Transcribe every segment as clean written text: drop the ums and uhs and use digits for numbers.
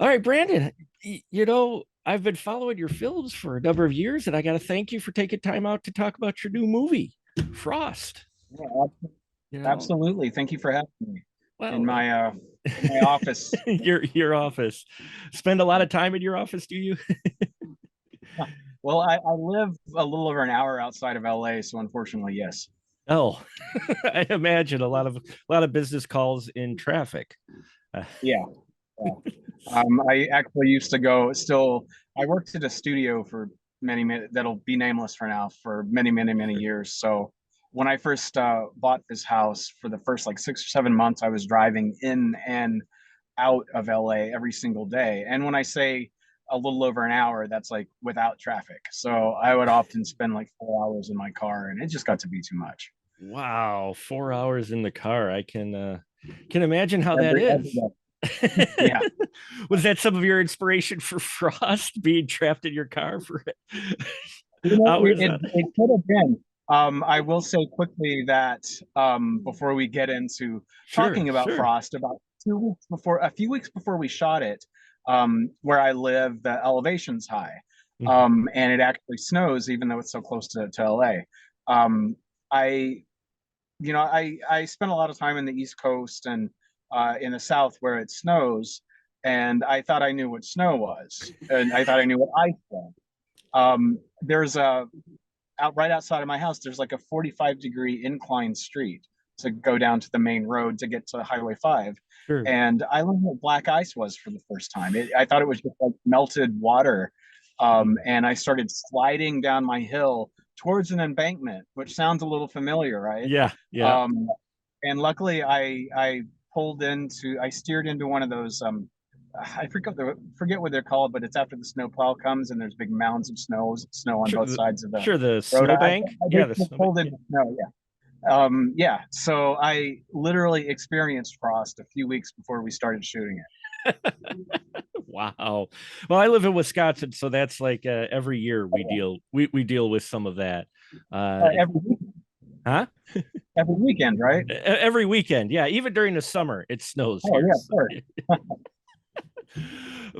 All right, Brandon, I've been following your films for a number of years, and I got to thank you for taking time out to talk about your new movie, Frost. Yeah, You know, absolutely. Thank you for having me in well, my office. your office. Spend a lot of time in your office, do you? Well, I live a little over an hour outside of LA, so unfortunately, yes. Oh, I imagine a lot of business calls in traffic. Uh, Yeah, yeah. I actually used to go still. I worked at a studio for many that'll be nameless for now for many sure. years. So when I first bought this house for the first like 6 or 7 months, I was driving in and out of LA every single day. And when I say a little over an hour, that's like without traffic. So I would often spend like 4 hours in my car, and it just got to be too much. Wow, 4 hours in the car. I can imagine how that Every is. day. Yeah. Was that some of your inspiration for Frost being trapped in your car for You know, hours on? it could have been. I will say quickly that before we get into Sure, talking about sure. Frost, about 2 weeks before, a few weeks before we shot it, where I live, the elevation's high, Mhm. and it actually snows, even though it's so close to LA. Um, I, I spent a lot of time in the East Coast and in the South where it snows, and I thought I knew what snow was, and I thought I knew what ice was. There's a out right outside of my house. There's like a 45-degree incline street to go down to the main road to get to Highway 5. Sure. And I learned what black ice was for the first time. I thought it was just like melted water. Mm. And I started sliding down my hill towards an embankment, which sounds a little familiar, right? Yeah, yeah. Um, and luckily, I steered into one of those. I forget what they're called, but it's after the snow plow comes and there's big mounds of snow on Sure, both sides of the sure, the road. snowbank. I Yeah, the basically snowbank. pulled Yeah. into snow. Yeah, yeah. So I literally experienced frost a few weeks before we started shooting it. Wow. Well, I live in Wisconsin, so that's like every year we Oh, deal with some of that. yeah. It, huh? Every weekend, right? Every weekend. Yeah, even during the summer, it snows Oh here. yeah, of So. course.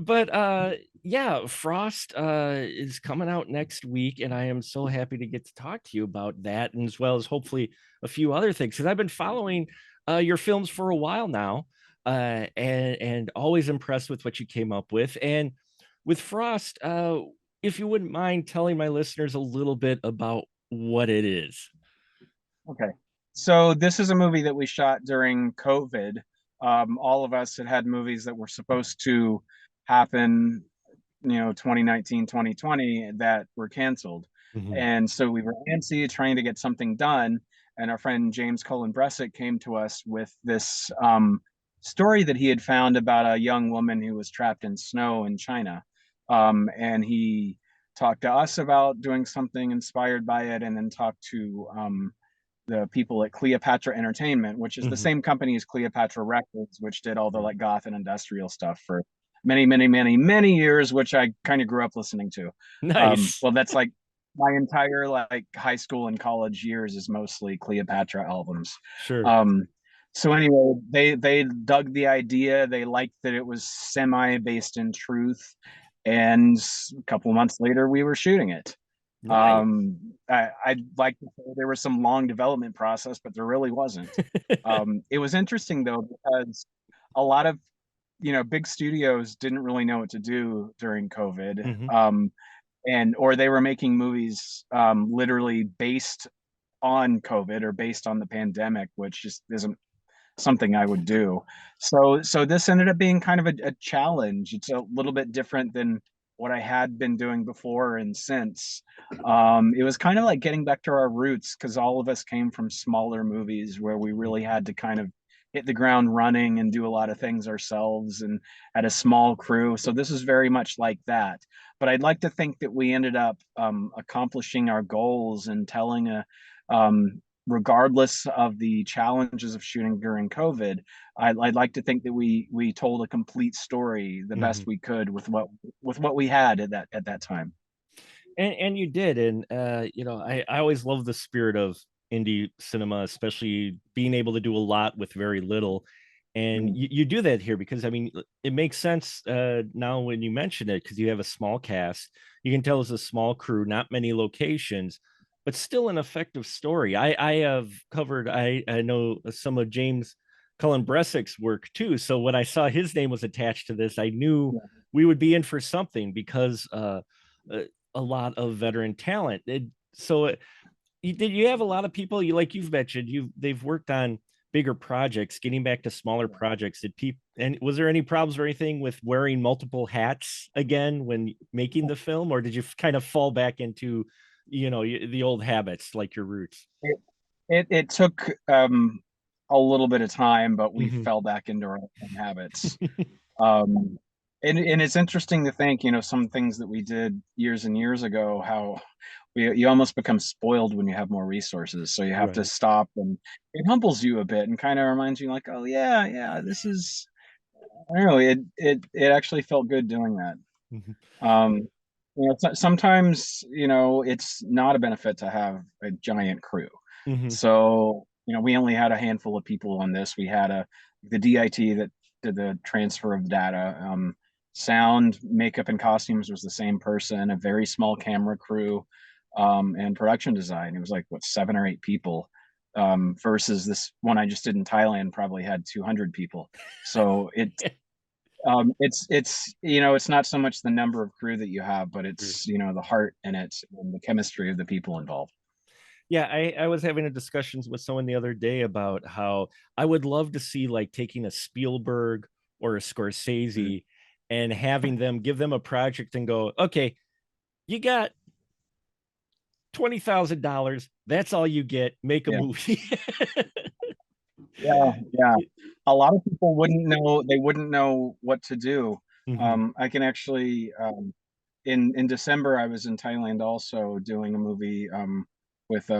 But yeah, Frost is coming out next week, and I am so happy to get to talk to you about that, and as well as hopefully a few other things, because I've been following your films for a while now, and always impressed with what you came up with. And with Frost, if you wouldn't mind telling my listeners a little bit about what it is. Okay. So this is a movie that we shot during COVID. All of us had movies that were supposed to happen, 2019, 2020 that were canceled. Mhm. And so we were antsy trying to get something done. And our friend James Cullen Bressick came to us with this story that he had found about a young woman who was trapped in snow in China. And he talked to us about doing something inspired by it, and then talked to the people at Cleopatra Entertainment, which is the Mhm. same company as Cleopatra Records, which did all the like goth and industrial stuff for many years, which I kind of grew up listening to. Nice. Well, that's like my entire like high school and college years is mostly Cleopatra albums. Sure. Um, so anyway, they dug the idea. They liked that it was semi based in truth, and a couple of months later, we were shooting it. Nice. I'd like to say there was some long development process, but there really wasn't. It was interesting though, because a lot of, big studios didn't really know what to do during COVID. Mhm. And or they were making movies literally based on COVID or based on the pandemic, which just isn't something I would do. So this ended up being kind of a challenge. It's a little bit different than what I had been doing before and since. It was kind of like getting back to our roots because all of us came from smaller movies where we really had to kind of hit the ground running and do a lot of things ourselves and had a small crew. So this is very much like that. But I'd like to think that we ended up accomplishing our goals and telling regardless of the challenges of shooting during COVID, I'd like to think that we told a complete story the best Mhm. we could with what we had at that time. And you did, and I always love the spirit of indie cinema, especially being able to do a lot with very little. And Mhm. you do that here because I mean it makes sense now when you mention it because you have a small cast. You can tell it's a small crew, not many locations, but still an effective story. I have covered I know some of James Cullen Bressick's work too. So when I saw his name was attached to this, I knew Yeah. we would be in for something because uh, a lot of veteran talent. You have a lot of people you like you've mentioned they've worked on bigger projects. Getting back to smaller Yeah. projects, did people and was there any problems or anything with wearing multiple hats again when making the film, or did you kind of fall back into the old habits like your roots? It took a little bit of time, but we Hmm. fell back into our own habits. Um, and it's interesting to think, some things that we did years and years ago, how you almost become spoiled when you have more resources. So you have to Right. stop, and it humbles you a bit and kind of reminds you like, oh yeah, yeah, this is, I don't know, it actually felt good doing that. Hmm. Um, sometimes, it's not a benefit to have a giant crew. Hmm. So, we only had a handful of people on this. We had the DIT that did the transfer of data. Sound, makeup, and costumes was the same person, a very small camera crew, and production design. It was like, what, 7 or 8 people, versus this one I just did in Thailand probably had 200 people. So it's not so much the number of crew that you have, but it's the heart in it and the chemistry of the people involved. Yeah, I was having a discussions with someone the other day about how I would love to see like taking a Spielberg or a Mm. Scorsese and having them give them a project and go, okay, you got $20,000. That's all you get. Make a Yeah, movie. yeah, yeah. A lot of people wouldn't know. They wouldn't know what to do. Hmm. I can actually, in December, I was in Thailand also doing a movie with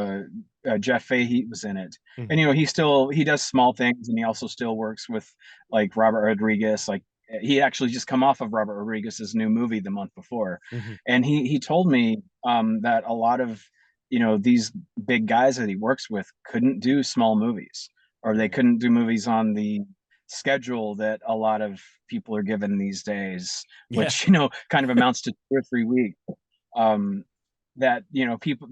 Jeff Fahey was in it, and Hmm. he does small things, and he also still works with like Robert Rodriguez. Like he actually just come off of Robert Rodriguez's new movie the month before, Hmm. and he told me that a lot of these big guys that he works with couldn't do small movies, or they Right. couldn't do movies on the schedule that a lot of people are given these days, Yeah. which kind of amounts to 2 or 3 weeks. Um, that people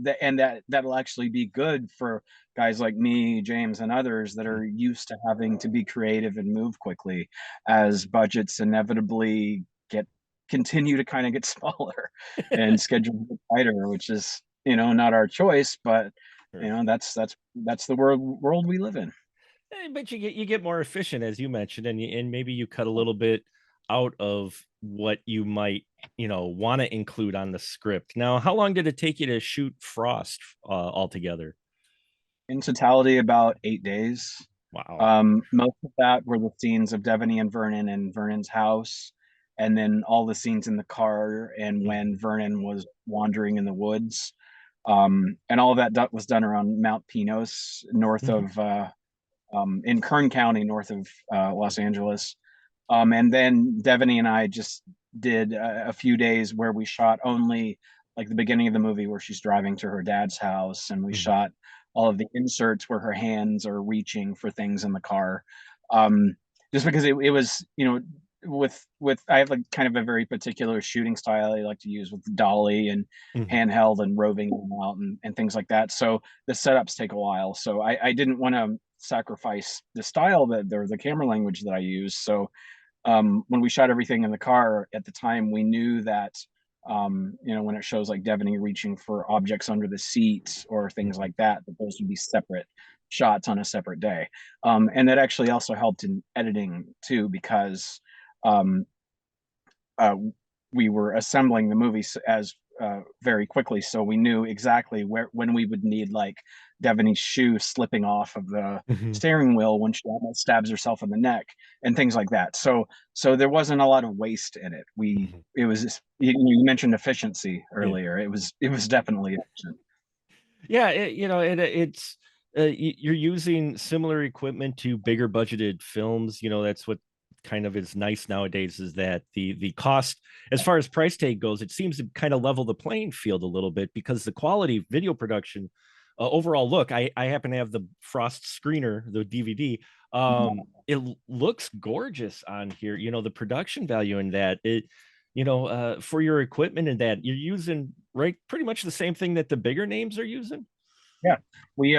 that'll actually be good for guys like me, James, and others that are used to having to be creative and move quickly, as budgets inevitably get continue to kind of get smaller and schedules get tighter, which is not our choice, but Right. that's the world we live in. But you get more efficient as you mentioned, and maybe you cut a little bit out of what you might want to include on the script. Now, how long did it take you to shoot Frost altogether? In totality, about 8 days. Wow. Most of that were the scenes of Devaney and Vernon in Vernon's house, and then all the scenes in the car and when Hmm. Vernon was wandering in the woods. And all of that was done around Mount Pinos, north Hmm. of in Kern County, north of Los Angeles. And then Devaney and I just did a few days where we shot only like the beginning of the movie where she's driving to her dad's house, and we Hmm. shot all of the inserts where her hands are reaching for things in the car. Um, just because it was, with I have like kind of a very particular shooting style I like to use with dolly and Hmm. handheld and roving out and things like that. So the setups take a while. So I didn't want to sacrifice the style that or the camera language that I use. So when we shot everything in the car at the time, we knew that when it shows like Devaney reaching for objects under the seat or things Hmm. like that, that those would be separate shots on a separate day. And that actually also helped in editing too, because um, uh, we were assembling the movies as very quickly, so we knew exactly when we would need like Devaney's shoe slipping off of the Hmm. steering wheel when she almost stabs herself in the neck and things like that. So there wasn't a lot of waste in it. Hmm. It was just, you mentioned efficiency Yeah. earlier. It was definitely efficient. Yeah, you're using similar equipment to bigger budgeted films. That's what kind of is nice nowadays is that the cost as far as price tag goes, it seems to kind of level the playing field a little bit because the quality of video production overall look, I happen to have the Frost screener, the DVD. It looks gorgeous on here. The production value in that, for your equipment and that you're using, right, pretty much the same thing that the bigger names are using. Yeah, we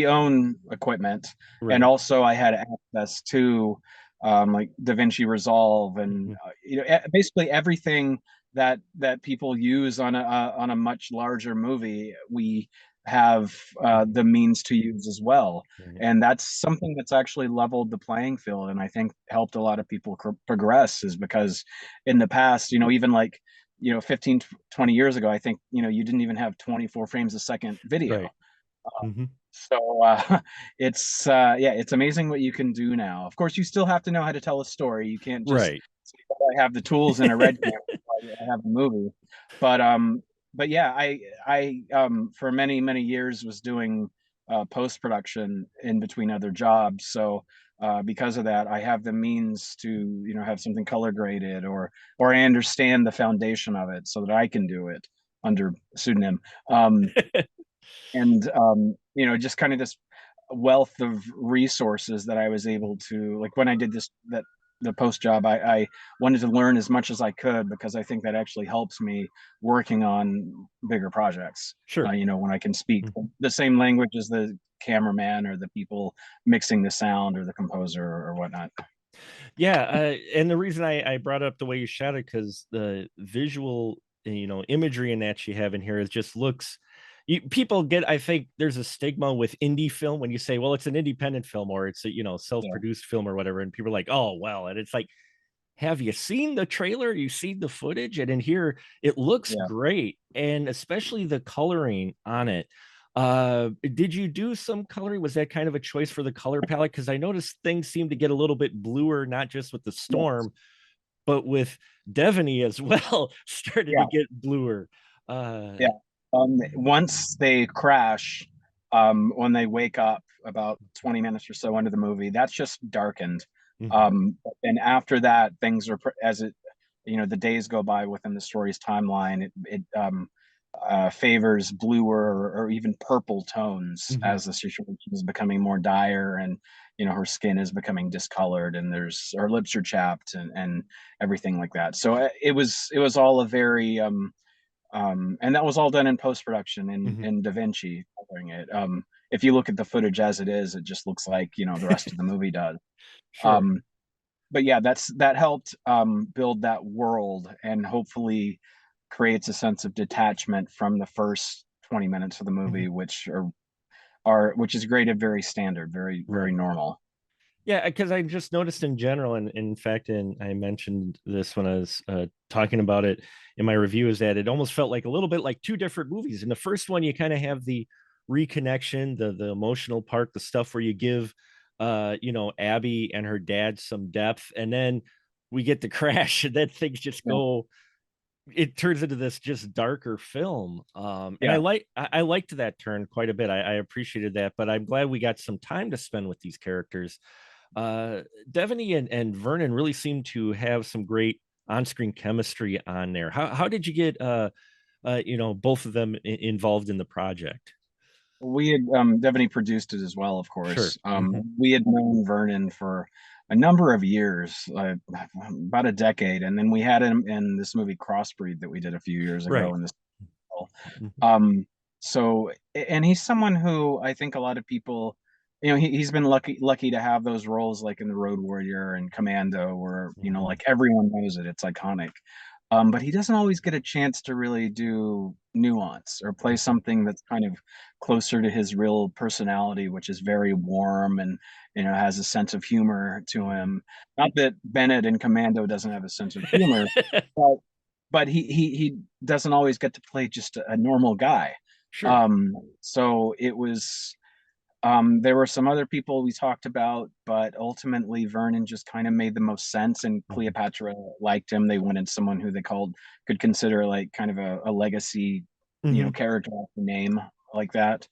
own equipment, and Right. also I had access to like DaVinci Resolve and Mhm. basically everything that people use on a much larger movie. We have Mhm. the means to use as well, Right. and that's something that's actually leveled the playing field, and I think helped a lot of people progress. Is because in the past, even like 15 20 years ago, I think you didn't even have 24 frames a second video. Right. Hmm. So it's yeah, it's amazing what you can do now. Of course, you still have to know how to tell a story. You can't just Right. say, "Oh, I have the tools in a red camera. I have a movie." But um, but yeah, I for many years was doing post production in between other jobs. So because of that, I have the means to have something color graded, or I understand the foundation of it so that I can do it under pseudonym. Um, and just kind of this wealth of resources that I was able to, like, when I did the post job, I wanted to learn as much as I could, because I think that actually helps me working on bigger projects. Sure. When I can speak Mhm. the same language as the cameraman or the people mixing the sound or the composer or whatnot. Yeah, and the reason I brought up the way you shot it, because the visual, imagery in that you have in here is just looks. People get, I think there's a stigma with indie film when you say, well, it's an independent film or it's a Yeah, self-produced film or whatever, and people are like, oh well, and it's like, have you seen the trailer? You seen the footage? And in here, it looks yeah, great, and especially the coloring on it. Did you do some coloring? Was that kind of a choice for the color palette? Because I noticed things seem to get a little bit bluer, not just with the yeah, storm, but with Devaney as well, started to yeah. get bluer. Uh, Yeah. Once they crash, when they wake up about 20 minutes or so into the movie, that's just darkened. mhm, And after that, things are as it, the days go by within the story's timeline. It favors bluer or even purple tones mhm. as the situation is becoming more dire, and her skin is becoming discolored, and there's her lips are chapped, and everything like that. So it was all a very and that was all done in post production Mhm. in DaVinci coloring it. If you look at the footage as it is, it just looks like the rest of the movie does. Sure. Um, but yeah, that helped build that world, and hopefully creates a sense of detachment from the first 20 minutes of the Mhm. movie, which is graded very standard, very very Right. normal. Yeah, because I just noticed in general, and in fact, and I mentioned this when I was talking about it in my review, is that it almost felt like a little bit like two different movies. In the first one, you kind of have the reconnection, the emotional part, the stuff where you give, Abby and her dad some depth, and then we get the crash, and then things just Yeah, go. It turns into this just darker film, and yeah. I liked that turn quite a bit. I appreciated that, but I'm glad we got some time to spend with these characters. Devaney and Vernon really seem to have some great on-screen chemistry on there. How did you get both of them involved in the project? We had Devaney produced it as well, of Sure. course. Hmm. We had known Vernon for a number of years, about a decade, and then we had him in this movie Crossbreed that we did a few years ago Right. in this. Hmm. Um, so, and he's someone who I think a lot of people, he's been lucky to have those roles like in The Road Warrior and Commando, where Hmm. like everyone knows it, it's iconic. But he doesn't always get a chance to really do nuance or play Hmm. something that's kind of closer to his real personality, which is very warm and has a sense of humor to Hmm. him. Not that Bennett in Commando doesn't have a sense of humor, but he doesn't always get to play just a normal guy. Sure. So it was there were some other people we talked about, but ultimately Vernon just kind of made the most sense, and Hmm. Cleopatra liked him. They wanted someone who they could consider like kind of a legacy, Hmm. character name like that.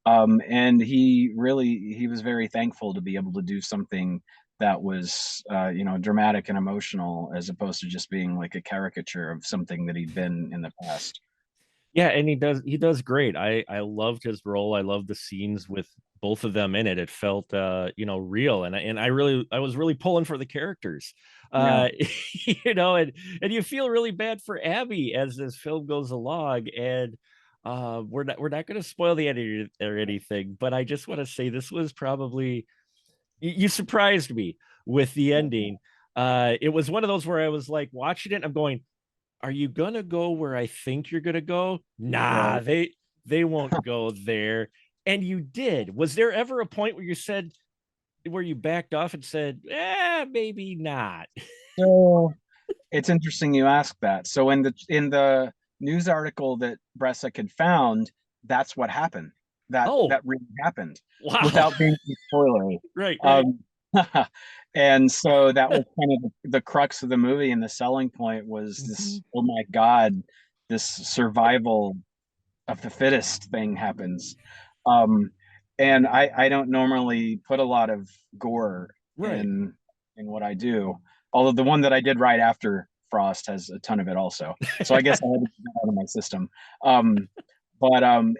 And he was very thankful to be able to do something that was dramatic and emotional, as opposed to just being like a caricature of something that he'd been in the past. Yeah, and he does great. I loved his role. I loved the scenes with both of them in it. It felt real, and I was really pulling for the characters. Yeah. Uh and you feel really bad for Abby as this film goes along, and we're not going to spoil the ending or anything, but I just want to say this was probably you surprised me with the ending. It was one of those where I was like watching it, I'm going, are you gonna go where I think you're gonna go? Nah, Right. they won't go there. And you did. Was there ever a point where you said where you backed off and said, maybe not? So it's interesting you ask that. So in the news article that Bressic had found, that's what happened. That Oh, that really happened wow. without being too spoilery. Right, right. Um, and so that was kind of the crux of the movie, and the selling point was Mhm, this, oh my God, this survival of the fittest thing happens. Um, and I don't normally put a lot of gore right. in what I do. Although the one that I did right after Frost has a ton of it also. So I guess I had to get that out of my system. Um,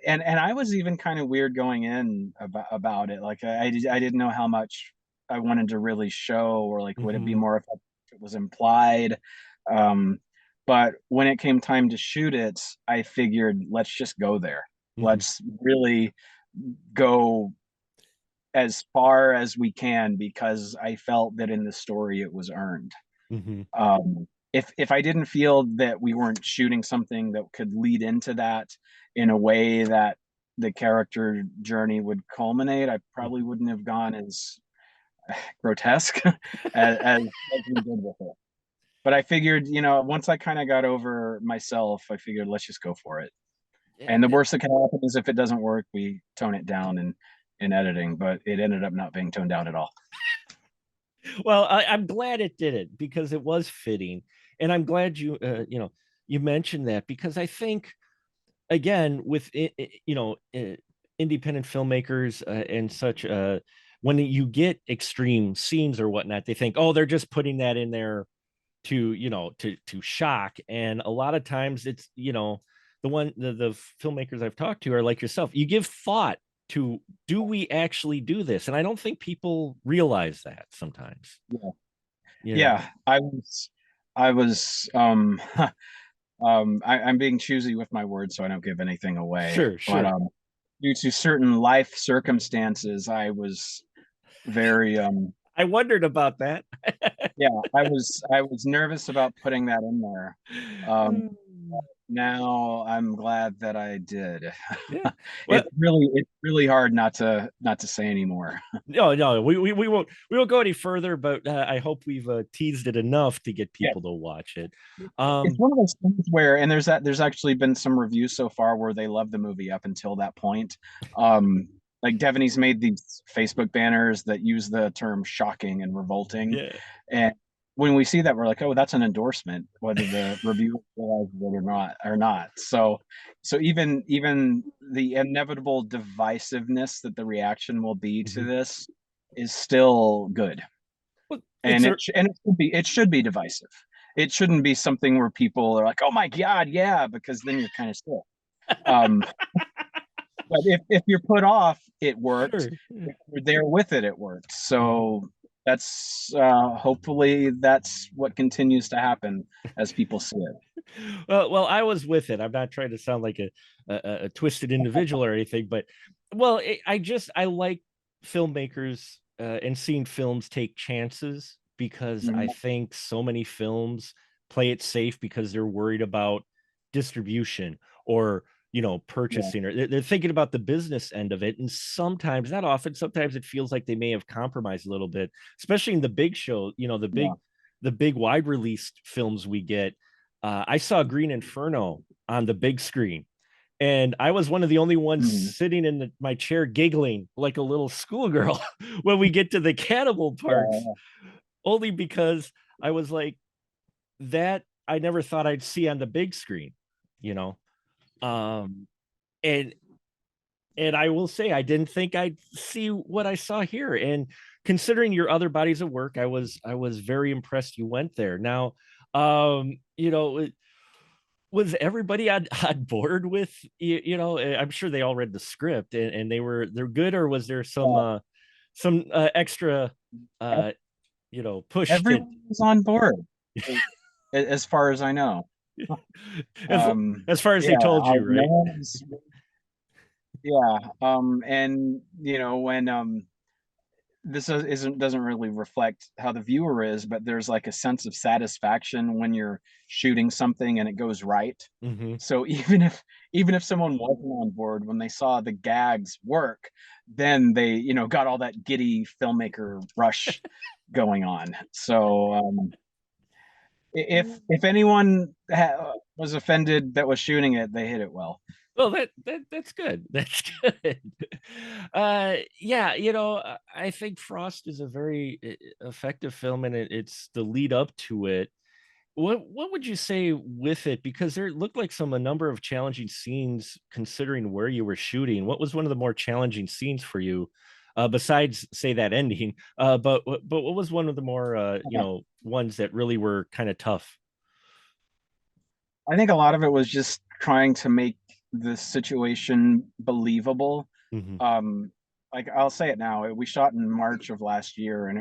and I was even kind of weird going in about it. Like I didn't know how much I wanted to really show, or like would it be Mhm, more effective if it was implied. Um, but when it came time to shoot it, I figured let's just go there. mhm, Let's really go as far as we can, because I felt that in the story it was earned. mhm, If I didn't feel that we weren't shooting something that could lead into that in a way that the character journey would culminate, I probably mhm. wouldn't have gone as grotesque as we did with it. But I figured, once I kind of got over myself, I figured let's just go for it. Yeah, And the worst that can happen is if it doesn't work, we tone it down in editing. But it ended up not being toned down at all. well, I'm glad it did it because it was fitting, and I'm glad you mentioned that because I think again with independent filmmakers and such, when you get extreme scenes or whatnot, they think, oh, they're just putting that in there to shock, and a lot of times it's the filmmakers I've talked to are like yourself. You give thought to, do we actually do this? And I don't think people realize that sometimes. Yeah, you know yeah. I was. I'm being choosy with my words so I don't give anything away. sure, But sure. due to certain life circumstances, I was very I wondered about that. yeah, I was nervous about putting that in there. Um, Now I'm glad that I did. Yeah. Well, It's really hard not to say anymore. no, no, we won't go any further, but I hope we've teased it enough to get Yeah, people to watch it. it's Um, one of those things where, and there's actually been some reviews so far where they love the movie up until that point. Like Devaney's made these Facebook banners that use the term shocking and revolting, yeah. and when we see that, we're like, oh, that's an endorsement, whether the reviewer realizes it or not. So even the inevitable divisiveness that the reaction will be to Mhm. this is still good, Well, and it's a it should be divisive. It shouldn't be something where people are like, "Oh my God, yeah," because then you're kind of sick. Um, but if you're put off, it worked. sure. Yeah. If you're there with it, it worked. Mhm. So that's hopefully that's what continues to happen as people see it. Well, I was with it. I'm not trying to sound like a twisted individual or anything, but well, I like filmmakers and seeing films take chances, because I Mhm. think so many films play it safe because they're worried about distribution or Yeah, purchasing, or they're thinking about the business end of it. And sometimes, not often, sometimes it feels like they may have compromised a little bit, especially in the big show, yeah. the big wide released films we get. I saw Green Inferno on the big screen, and I was one of the only ones Mhm. sitting in my chair giggling like a little schoolgirl when we get to the cannibal parts, Yeah, only because I was like, that I never thought I'd see on the big screen, you know. Um, and I will say I didn't think I'd see what I saw here. And considering your other bodies of work, I was very impressed you went there. Now, Was everybody on board with I'm sure they all read the script and they're good, or was there some extra uh push to Everyone was on board, as far as I know. as Um, as far as they yeah, told you, no right? one was, yeah. And when this isn't doesn't really reflect how the viewer is, but there's like a sense of satisfaction when you're shooting something and it goes right. Hmm. So even if someone wasn't on board when they saw the gags work, then they got all that giddy filmmaker rush going on. So if anyone was offended that was shooting it, they hit it well. Well, that's good. That's good. Yeah, I think Frost is a very effective film, and it's the lead up to it. What would you say with it? Because there looked like a number of challenging scenes considering where you were shooting. What was one of the more challenging scenes for you, besides say that ending? But what was one of the more ones that really were kind of tough? I think a lot of it was just trying to make the situation believable. Hmm. Um, like I'll say it now, we shot in March of last year, and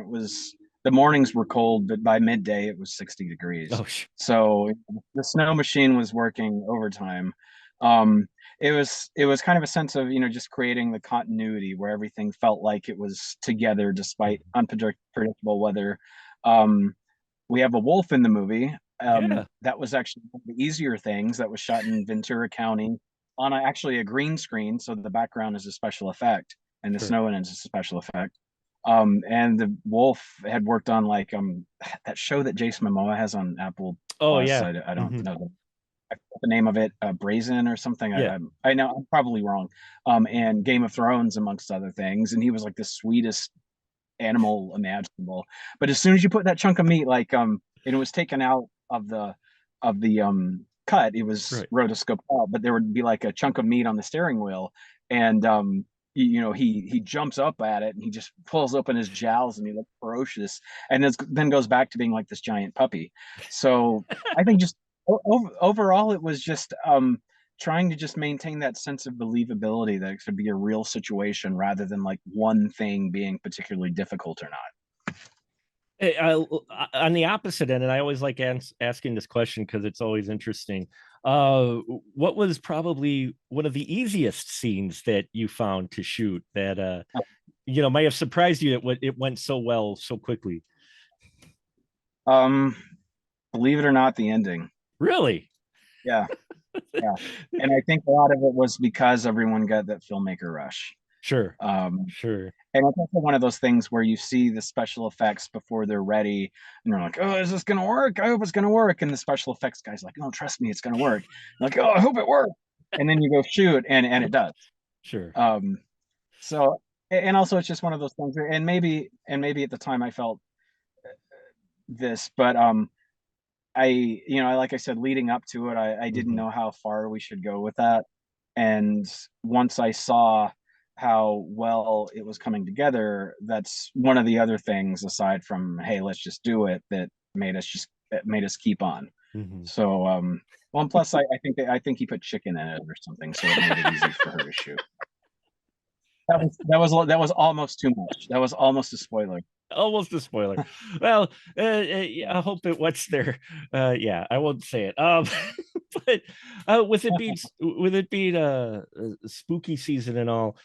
the mornings were cold, but by midday it was 60 degrees. Oh, So the snow machine was working overtime. Um, it was kind of a sense of just creating the continuity where everything felt like it was together despite unpredictable weather. Um, we have a wolf in the movie. yeah, That was actually one of the easier things. That was shot in Ventura County on actually a green screen, so the background is a special effect, and the sure. snow in it is a special effect. And the wolf had worked on like that show that Jason Momoa has on Apple Oh Plus. yeah. I don't Hmm. know the name of it, Brazen or something. Yeah. I know I'm probably wrong. And Game of Thrones amongst other things. And he was like the sweetest animal imaginable. But as soon as you put that chunk of meat, like and it was taken out of the cut, it was Right. rotoscoped out, but there would be like a chunk of meat on the steering wheel, and he jumps up at it and he just pulls open his jowls and he looks ferocious, and then goes back to being like this giant puppy. So I think just overall it was just trying to just maintain that sense of believability that it could be a real situation rather than like one thing being particularly difficult or not. On the opposite end, and I always like asking this question because it's always interesting. What was probably one of the easiest scenes that you found to shoot that might have surprised you that it went so well so quickly? Um, Believe it or not, the ending. Really? Yeah, yeah. And I think a lot of it was because everyone got that filmmaker rush. Sure, Um, sure. and it's also one of those things where you see the special effects before they're ready, and you're like, "Oh, is this gonna work? I hope it's gonna work." And the special effects guy's like, "No, trust me, it's gonna work." You're like, "Oh, I hope it works." And then you go shoot, and it does. Sure. Um, so, and also it's just one of those things. And maybe at the time I felt this, but like I said, leading up to it, I didn't Hmm. know how far we should go with that. And once I saw how well it was coming together, that's one of the other things aside from, hey, let's just do it, that made us keep on. Hmm. So, well, and plus I think he put chicken in it or something, so it made it easy for her to shoot. That was almost too much. That was almost a spoiler. Almost a spoiler. Well, yeah, I hope it what's there. Yeah, I won't say it. But with it being a spooky season and all,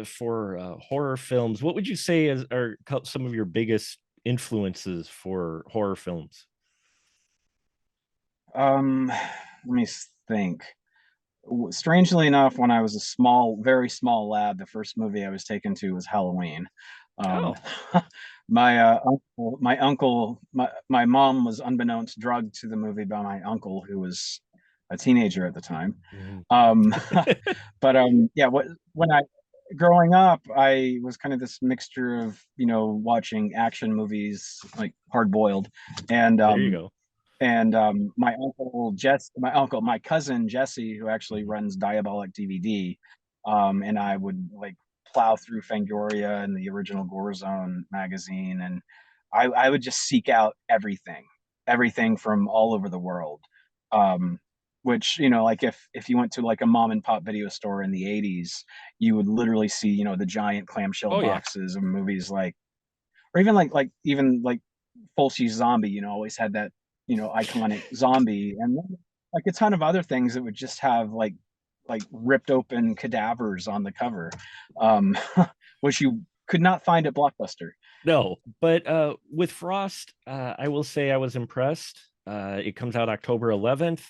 for horror films, what would you say are some of your biggest influences for horror films? Let me think. Strangely enough, when I was a very small lad, the first movie I was taken to was Halloween. Um, Oh. my mom was unbeknownst drugged to the movie by my uncle, who was a teenager at the time. Mhm. Um, but yeah, when I growing up, I was kind of this mixture of watching action movies like Hard Boiled, and There you go. my cousin Jesse, who actually Mhm. runs Diabolic DVD, and I would like plow through Fangoria and the original Gore Zone magazine, and I would just seek out everything from all over the world. Um, which, like if you went to like a mom and pop video store in the 80s, you would literally see, the giant clamshell Oh yeah. boxes of movies like, or even like Fulci's Zombie, always had that, iconic zombie, and then, like a ton of other things that would just have like ripped open cadavers on the cover, um, which you could not find at Blockbuster. No, but with Frost, I will say I was impressed. It comes out October 11th.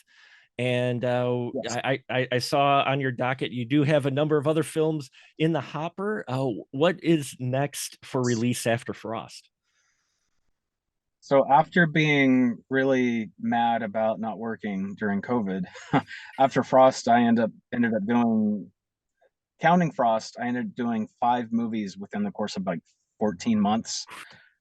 And Yes. I saw on your docket you do have a number of other films in the hopper. What is next for release after Frost? So after being really mad about not working during COVID, after Frost, I ended up doing, counting Frost, I ended up doing 5 movies within the course of like 14 months.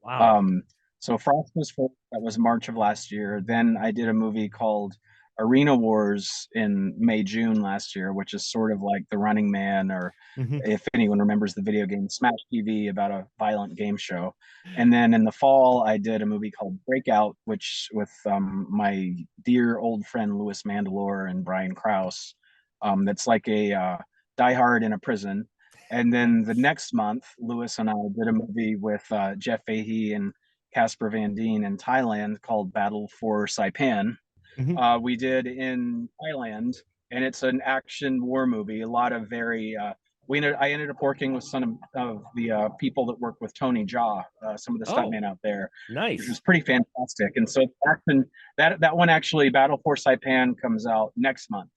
Wow. Um, so Frost was first, that was March of last year. Then I did a movie called Arena Wars in May, June last year, which is sort of like The Running Man, or Mhm. if anyone remembers the video game Smash TV, about a violent game show. And then in the fall, I did a movie called Breakout, which with my dear old friend Louis Mandalore and Brian Krause. That's like a Die Hard in a prison. And then the next month, Lewis and I did a movie with Jeff Fahey and Casper Van Dien in Thailand called Battle for Saipan. Mhm. We did in Thailand, and it's an action war movie. A lot of very I ended up working with some of the people that work with Tony Jaa, some of the Oh, stuntmen out there, which was nice. pretty fantastic. And so action, that one actually, Battle for Saipan, comes out next month,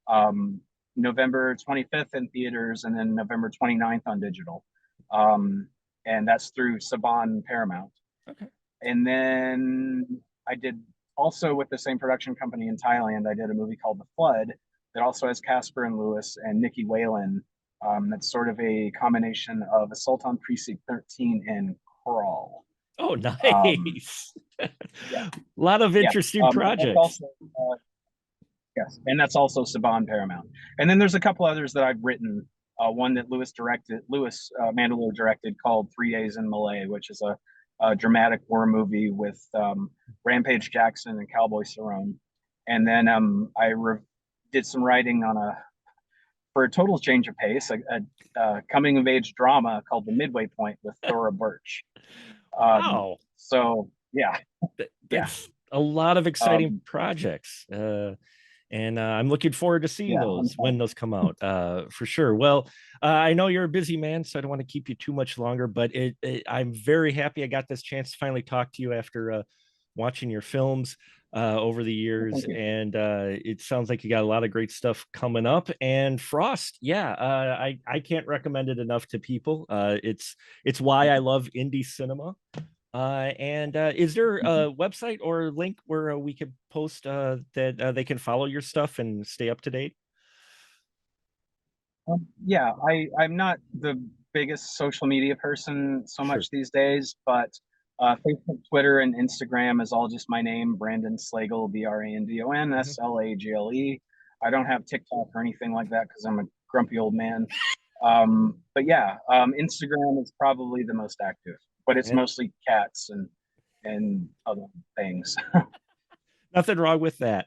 um, November 25th in theaters, and then November 29th on digital. Um, and that's through Saban Paramount. Okay. And then I did, also with the same production company in Thailand, I did a movie called The Flood that also has Casper and Lewis and Nikki Whalen. That's sort of a combination of Assault on Precinct 13 and Crawl. Oh, Um, nice. A yeah, lot of yeah. interesting And that's projects. also yes, and that's also Saban Paramount. And then there's a couple others that I've written. One that Lewis Mandalore directed, called 3 Days in Malay, which is a dramatic war movie with Rampage Jackson and Cowboy Cerrone. And then did some writing on for a total change of pace, a coming of age drama called The Midway Point with Thora Birch. Wow. So yeah, yeah, That's a lot of exciting um, projects. And I'm looking forward to seeing yeah. those when those come out, for sure. Well, I know you're a busy man, so I don't want to keep you too much longer, but I'm very happy I got this chance to finally talk to you after watching your films over the years. Thank you. And it sounds like you got a lot of great stuff coming up. And Frost, yeah, I can't recommend it enough to people. It's why I love indie cinema. And is there a website or link where we could post that they can follow your stuff and stay up to date? Yeah, I'm not the biggest social media person so Sure. much these days, but Facebook, Twitter, and Instagram is all just my name, Brandon Slagle, Mhm. BrandonSlagle. I don't have TikTok or anything like that because I'm a grumpy old man. But yeah, Instagram is probably the most active, but it's And mostly cats and other things. nothing wrong with that.